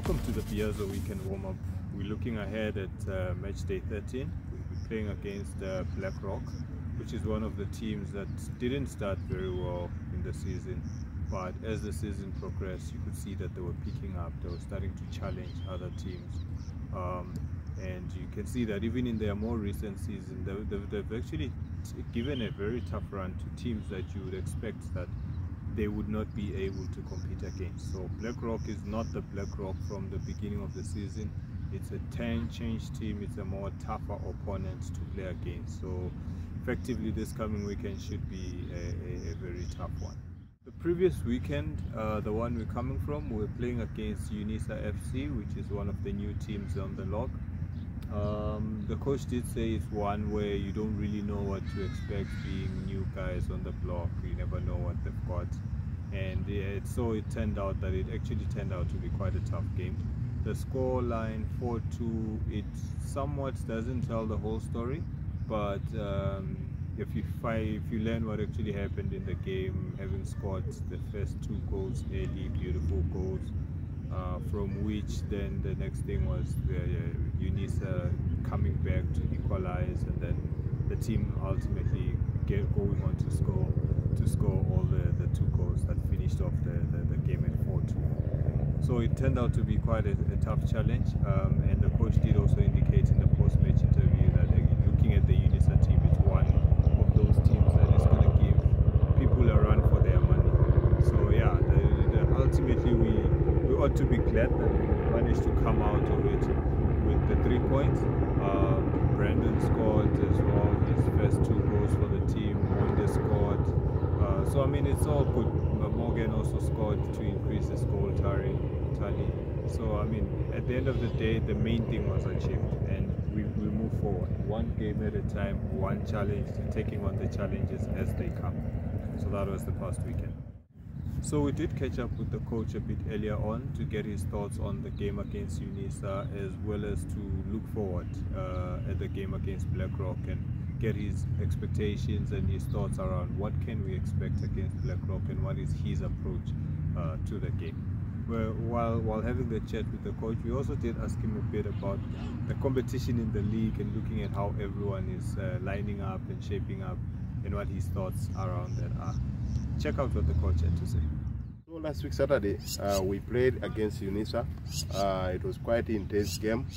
Welcome to the Biazo weekend warm-up. We're looking ahead at Matchday 13. We'll be playing against Blackrock, which is one of the teams that didn't start very well in the season. But as the season progressed, you could see that they were picking up. They were starting to challenge other teams. And you can see that even in their more recent season, they've actually given a very tough run to teams that you would expect that they would not be able to compete against. So Blackrock is not the Blackrock from the beginning of the season. It's a change team. It's a more tougher opponent to play against. So effectively this coming weekend should be a very tough one. The previous weekend, the one we're coming from, we're playing against Unisa FC, which is one of the new teams on the log. The coach did say it's one where you don't really know what to expect, being new guys on the block. You never know what they've got, and so it turned out that it actually turned out to be quite a tough game. The score line 4-2, it somewhat doesn't tell the whole story, but if you learn what actually happened in the game, having scored the first 2 goals early, beautiful goals, from which then the next thing was Unisa coming back to equalize, and then the team ultimately going on to score all the 2 goals that finished off the game at 4-2. So it turned out to be quite a tough challenge, and the coach did also indicate in the post-match interview that looking at the Unisa team, it's one of those teams that is going to give people a run for their money. So yeah, ultimately we ought to be glad that we managed to come out of it with the 3 points. Brandon scored as well his first 2 goals for the team. Wonder scored. So I mean, it's all good. Morgan also scored to increase his goal tally. So I mean, at the end of the day, the main thing was achieved, and we move forward, one game at a time, one challenge, taking on the challenges as they come. So that was the past weekend. So we did catch up with the coach a bit earlier on to get his thoughts on the game against Unisa, as well as to look forward at the game against Blackrock and get his expectations and his thoughts around what can we expect against Blackrock and what is his approach to the game. Well, while having the chat with the coach, we also did ask him a bit about the competition in the league and looking at how everyone is lining up and shaping up and what his thoughts around that are. Check out what the coach had to say. So last week Saturday, we played against Unisa. It was quite an intense game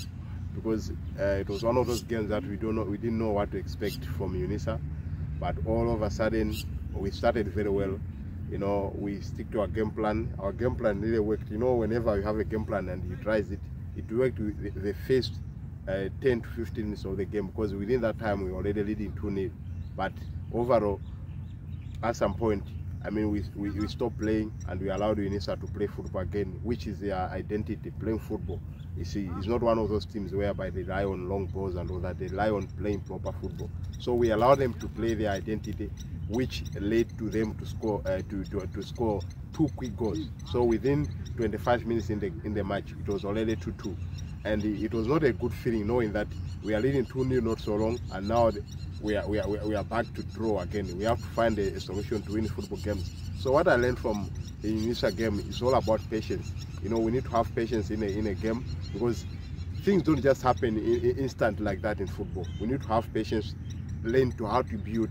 because it was one of those games that we didn't know what to expect from Unisa, but all of a sudden we started very well. You know, we stick to our game plan. Our game plan really worked. You know, whenever you have a game plan and you try it worked with the first 10 to 15 minutes of the game, because within that time we were already leading 2-0. But overall, at some point, I mean, we stopped playing and we allowed Unisa to play football again, which is their identity, playing football. You see, it's not one of those teams whereby they rely on long balls and all that. They rely on playing proper football. So we allowed them to play their identity, which led to them to score to score 2 quick goals. So within 25 minutes in the match, it was already 2-2, and it was not a good feeling knowing that we are leading 2-0 not so long, and now we are back to draw again. We have to find a solution to win football games. So what I learned from the initial game is all about patience. You know, we need to have patience in a game, because things don't just happen instant like that in football. We need to have patience, learn to how to build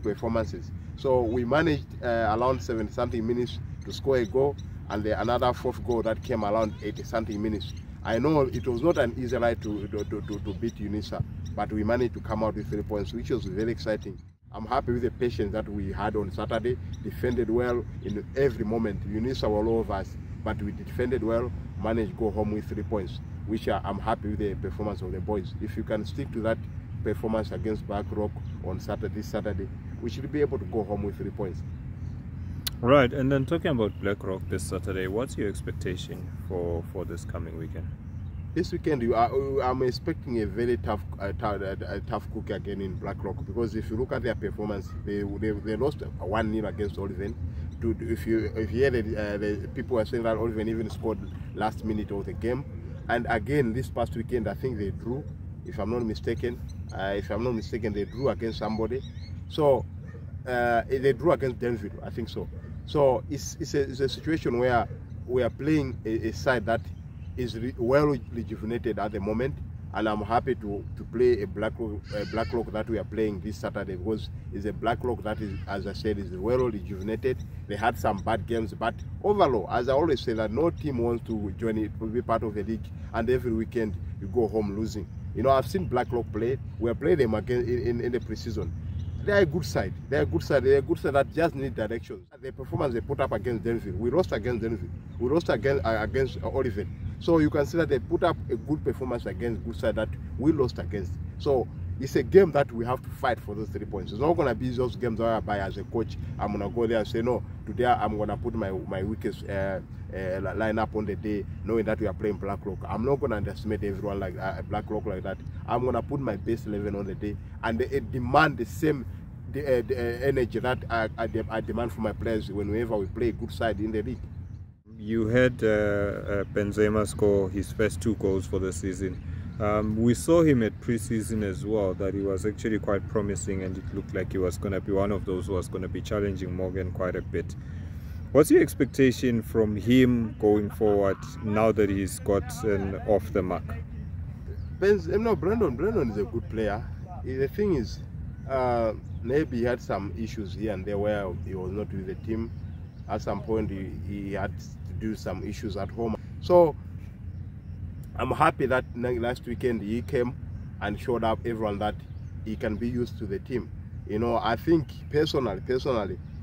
performances. So we managed around 70-something minutes to score a goal, and another 4th goal that came around 80-something minutes. I know it was not an easy ride to beat Unisa, but we managed to come out with 3 points, which was very exciting. I'm happy with the patience that we had on Saturday. Defended well in every moment. Unisa were all over us, but we defended well, managed to go home with 3 points, which I'm happy with the performance of the boys. If you can stick to that performance against Blackrock on this Saturday, we should be able to go home with 3 points. Right, and then talking about Blackrock this Saturday, what's your expectation for this coming weekend? This weekend, I'm expecting a very tough cookie again in Blackrock, because if you look at their performance, they lost 1-0 against Oliven. If you hear the people are saying that Oliven even scored last minute of the game, and again this past weekend I think they drew, if I'm not mistaken. They drew against somebody. So they drew against Denville, I think so. So it's a situation where we are playing a side that is well rejuvenated at the moment, and I'm happy to play a Blackrock that we are playing this Saturday, because it's a Blackrock that is, as I said, is well rejuvenated. They had some bad games, but overall, as I always say, that no team wants to join it, to be part of the league, and every weekend you go home losing. You know, I've seen Blackrock play. We have played them again in the preseason. They are a good side. They are a good side. They are a good side that just need directions. The performance they put up against Denville, we lost against Denville. We lost against Olivet. So you can see that they put up a good performance against good side that we lost against. So it's a game that we have to fight for those 3 points. It's not going to be those games whereby as a coach I'm going to go there and say, no, today I'm going to put my weakest lineup on the day, knowing that we are playing Blackrock. I'm not going to underestimate everyone like Blackrock like that. I'm going to put my best 11 on the day, and they demand the same the energy that I demand from my players whenever we play a good side in the league. You had Benzema score his first 2 goals for the season. We saw him at pre-season as well, that he was actually quite promising, and it looked like he was going to be one of those who was going to be challenging Morgan quite a bit. What's your expectation from him going forward now that he's gotten off the mark? Brandon is a good player. The thing is, maybe he had some issues here and there where he was not with the team. At some point he had to do some issues at home. So I'm happy that last weekend he came and showed up everyone that he can be used to the team. You know, I think personally,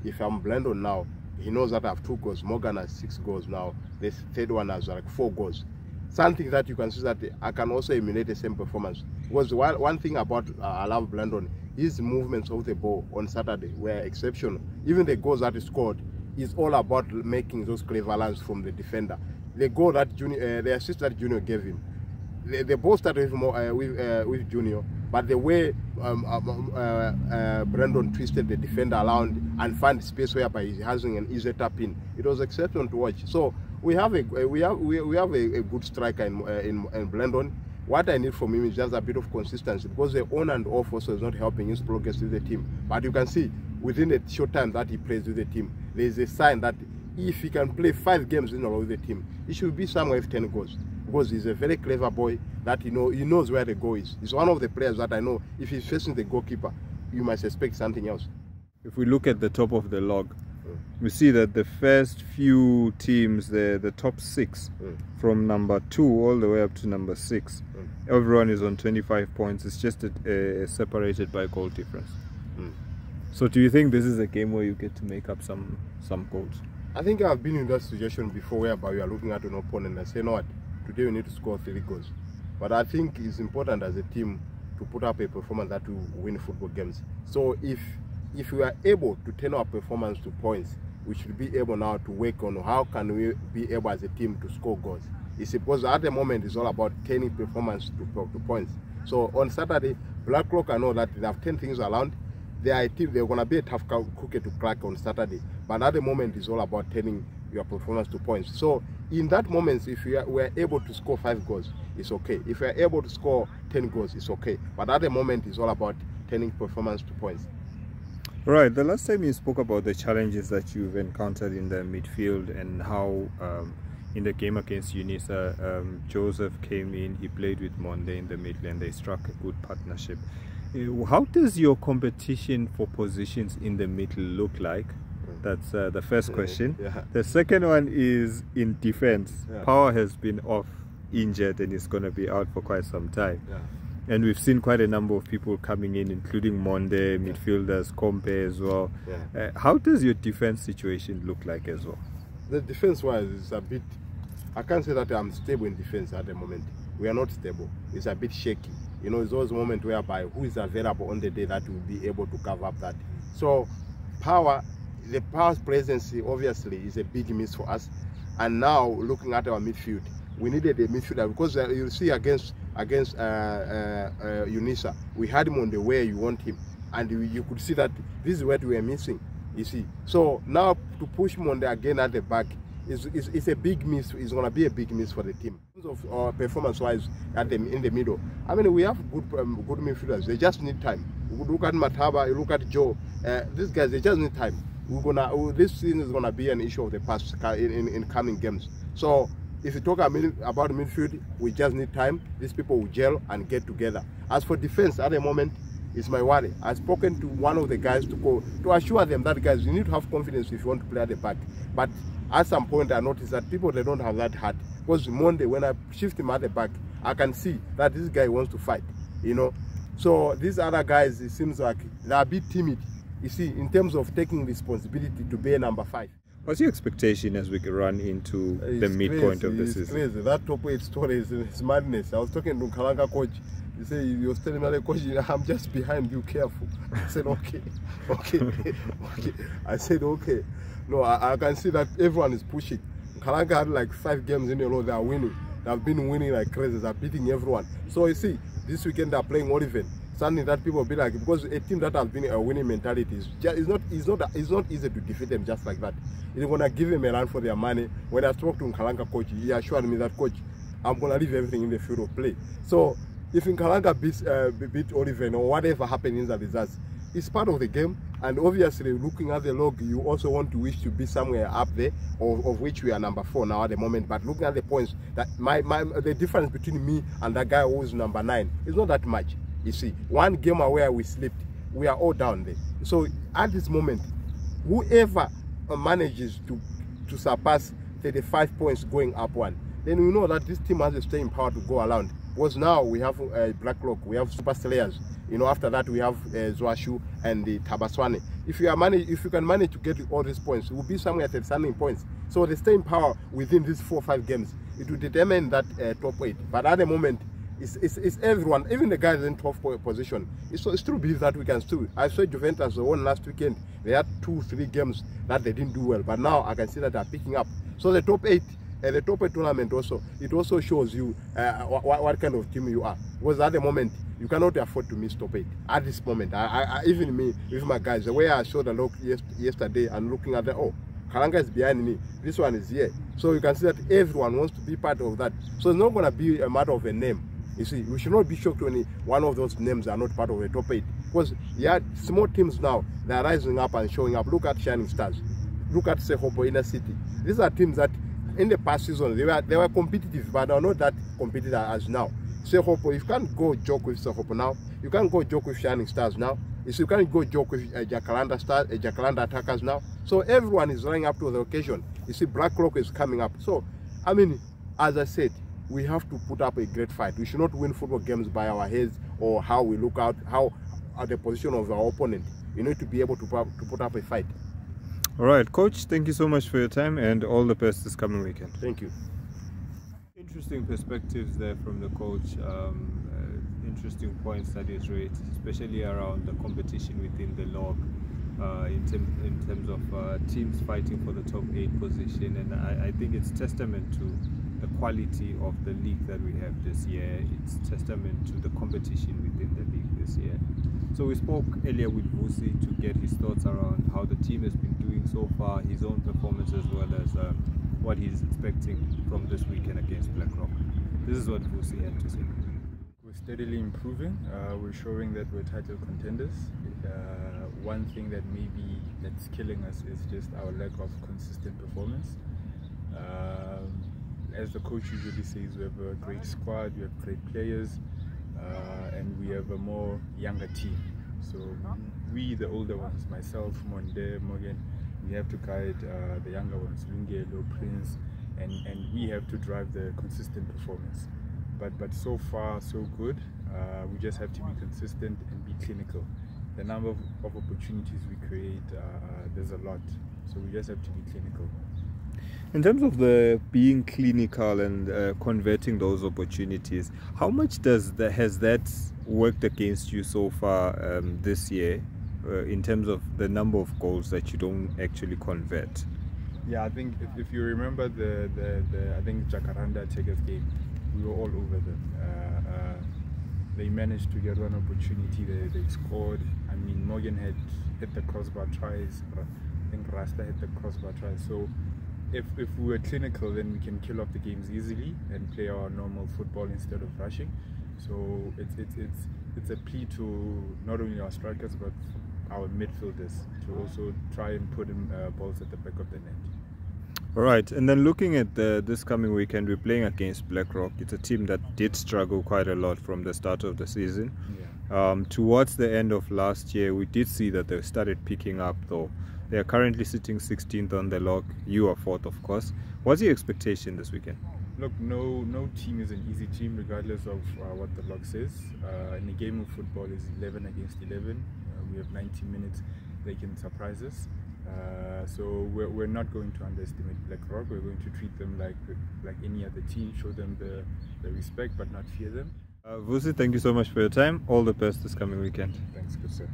if I'm Brandon now, he knows that I have 2 goals. Morgan has 6 goals now. The third one has like 4 goals. Something that you can see that I can also emulate the same performance. Because one thing about I love Brandon, his movements of the ball on Saturday were exceptional. Even the goals that he scored is all about making those clever runs from the defender. The goal that the assist that Junior gave him, the ball started with Junior, but the way Brandon twisted the defender around and found space whereby he has an easy tap in, it was exceptional to watch. So we have a good striker in Brandon. What I need from him is just a bit of consistency, because the on and off also is not helping his progress with the team. But you can see within the short time that he plays with the team, there is a sign that if he can play 5 games in a row with the team, he should be somewhere with 10 goals. Because he's a very clever boy that he knows where the goal is. He's one of the players that I know if he's facing the goalkeeper, you must expect something else. If we look at the top of the log, we see that the first few teams, the top 6, from number 2 all the way up to number 6, everyone is on 25 points. It's just separated by goal difference. So do you think this is a game where you get to make up some goals? I think I've been in that situation before, whereby we are looking at an opponent and say, no, today we need to score 3 goals. But I think it's important as a team to put up a performance that will win football games. So if we are able to turn our performance to points, we should be able now to work on how can we be able as a team to score goals. It's because at the moment it's all about turning performance to points. So on Saturday, Blackrock, I know that they have 10 things around. They are a team, they're going to be a tough cookie to crack on Saturday. But at the moment, it's all about turning your performance to points. So in that moment, if we are able to score 5 goals, it's okay. If we are able to score 10 goals, it's okay. But at the moment, it's all about turning performance to points. Right. The last time you spoke about the challenges that you've encountered in the midfield and how in the game against Unisa, Joseph came in, he played with Monde in the middle, and they struck a good partnership. How does your competition for positions in the middle look like? That's the first question. The second one is in defense. Power has been off, injured, and is going to be out for quite some time. And we've seen quite a number of people coming in, including Monde, midfielders, Compe as well. How does your defense situation look like as well? The defense-wise is a bit, I can't say that I'm stable in defense at the moment. We are not stable. It's a bit shaky. You know, it's those moments whereby who is available on the day that will be able to cover up that. So the power's presence obviously is a big miss for us. And now looking at our midfield, we needed a midfielder, because you see against Unisa, we had him on the way you want him, and you could see that this is what we were missing. You see, so now to push him on there again at the back is a big miss. It's going to be a big miss for the team. In terms of performance-wise in the middle, I mean, we have good midfielders. They just need time. You look at Mataba, you look at Joe. These guys, they just need time. This season is going to be an issue of the past in coming games. So if you talk about midfield, we just need time. These people will gel and get together. As for defense, at the moment, it's my worry. I've spoken to one of the guys to assure them that, guys, you need to have confidence if you want to play at the back. But at some point, I noticed that people, they don't have that heart. Because Monday, when I shift him at the back, I can see that this guy wants to fight, you know. So these other guys, it seems like they're a bit timid, you see, in terms of taking responsibility to be number 5. What's your expectation as we run into the midpoint of the season? Crazy. That top 8 story is madness. I was talking to Kalanga coach. He said, he was telling me, like, coach, I'm just behind you, careful. I said, okay. I said, okay. No, I can see that everyone is pushing. Kalanga had like 5 games in a row, they are winning. They've been winning like crazy, they're beating everyone. So you see, this weekend they're playing Oliven. Something that people be like, because a team that has been a winning mentality is not easy to defeat them just like that. It's gonna give them a run for their money. When I spoke to Nkalanga coach, he assured me that, coach, I'm gonna leave everything in the field of play. So if Nkalanga beat Oliven or whatever happened in the results, it's part of the game. And obviously, looking at the log, you also want to wish to be somewhere up there, of which we are number 4 now at the moment. But looking at the points, that the difference between me and that guy who is number 9 is not that much. You see, one game away we slipped, we are all down there. So at this moment, whoever manages to surpass 35 points going up one, then we know that this team has the staying power to go around. Because now we have Blackrock, we have Super Slayers. You know, after that we have Zwashu and the Tabaswane. If you can manage to get all these points, we will be somewhere at the standing points. So the staying power within these 4 or 5 games, it will determine that top 8. But at the moment, it's everyone, even the guys in 12th position. It's true believe that we can still. I saw Juventus won last weekend. They had 2-3 games that they didn't do well, but now I can see that they're picking up. So the top 8. The top 8 tournament also, it also shows you what kind of team you are. Because at the moment, you cannot afford to miss top 8. At this moment, even me, with my guys, the way I showed the look yesterday and looking at the, oh, Kalanga is behind me, this one is here. So you can see that everyone wants to be part of that. So it's not going to be a matter of a name. You see, we should not be shocked when one of those names are not part of the top 8. Because yeah, small teams now, they are rising up and showing up. Look at Shining Stars. Look at Sehopo Inner City. These are teams that in the past season, they were competitive, but they are not that competitive as now. Sehopo, you can't go joke with Sehopo now. You can't go joke with Shining Stars now. You can't go joke with Jacaranda Stars, Jacaranda Attackers now. So everyone is running up to the occasion. You see, Blackrock is coming up. So, I mean, as I said, we have to put up a great fight. We should not win football games by our heads or how we look out, how at the position of our opponent. You need to be able to put up a fight. All right, Coach, thank you so much for your time and all the best this coming weekend. Thank you. Interesting perspectives there from the coach. Interesting points that is raised, especially around the competition within the log, in terms of teams fighting for the top 8 position. And I think it's testament to the quality of the league that we have this year. It's testament to the competition within the league this year. So we spoke earlier with Vusi to get his thoughts around how the team has been doing so far, his own performance, as well as what he's expecting from this weekend against Blackrock. This is what Vusi had to say. We're steadily improving. We're showing that we're title contenders. One thing that maybe that's killing us is just our lack of consistent performance. As the coach usually says, we have a great squad, we have great players, and we have a more younger team. So we, the older ones, myself, Monde, Morgan, we have to guide the younger ones, Lungelo, Prince, and we have to drive the consistent performance. But so far, so good. We just have to be consistent and be clinical. The number of opportunities we create, there's a lot. So we just have to be clinical. In terms of the being clinical and converting those opportunities, how much has that worked against you so far this year in terms of the number of goals that you don't actually convert? Yeah, I think if you remember I think Jacaranda Attackers game, we were all over them. They managed to get one opportunity, they scored. I mean, Morgan had hit the crossbar twice, I think Rasta hit the crossbar twice. So if we were clinical, then we can kill off the games easily and play our normal football instead of rushing. So it's a plea to not only our strikers but our midfielders to also try and put in balls at the back of the net. All right, and then looking at this coming weekend, we're playing against Blackrock. It's a team that did struggle quite a lot from the start of the season. Yeah. Towards the end of last year, we did see that they started picking up, though. They are currently sitting 16th on the log. You are 4th, of course. What's your expectation this weekend? Look, no team is an easy team, regardless of what the log says. In a game of football, it's 11 against 11. We have 90 minutes. They can surprise us. So we're not going to underestimate Blackrock. We're going to treat them like any other team, show them the respect, but not fear them. Vusi, thank you so much for your time. All the best this coming weekend. Thanks, good sir.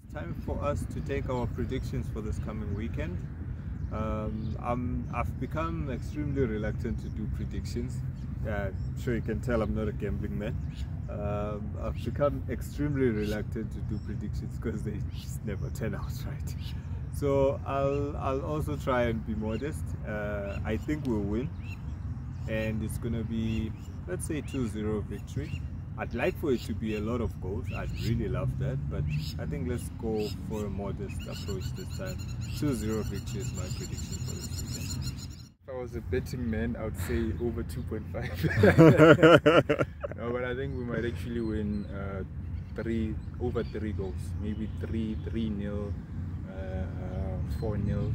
It's time for us to take our predictions for this coming weekend. I've become extremely reluctant to do predictions. I'm sure you can tell I'm not a gambling man. I've become extremely reluctant to do predictions because they just never turn out right. So I'll also try and be modest. I think we'll win, and it's gonna be, let's say, 2-0 victory. I'd like for it to be a lot of goals. I'd really love that, but I think let's go for a modest approach this time. 2-0 victory is my prediction for this weekend. If I was a betting man, I would say over 2.5. No, but I think we might actually win over 3 goals. Maybe 3-0, 4-0.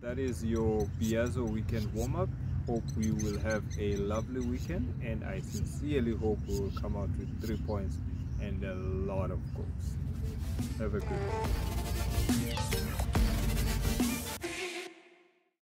That is your Biazo weekend warm-up. Hope we will have a lovely weekend, and I sincerely hope we will come out with 3 points and a lot of goals. Have a good one.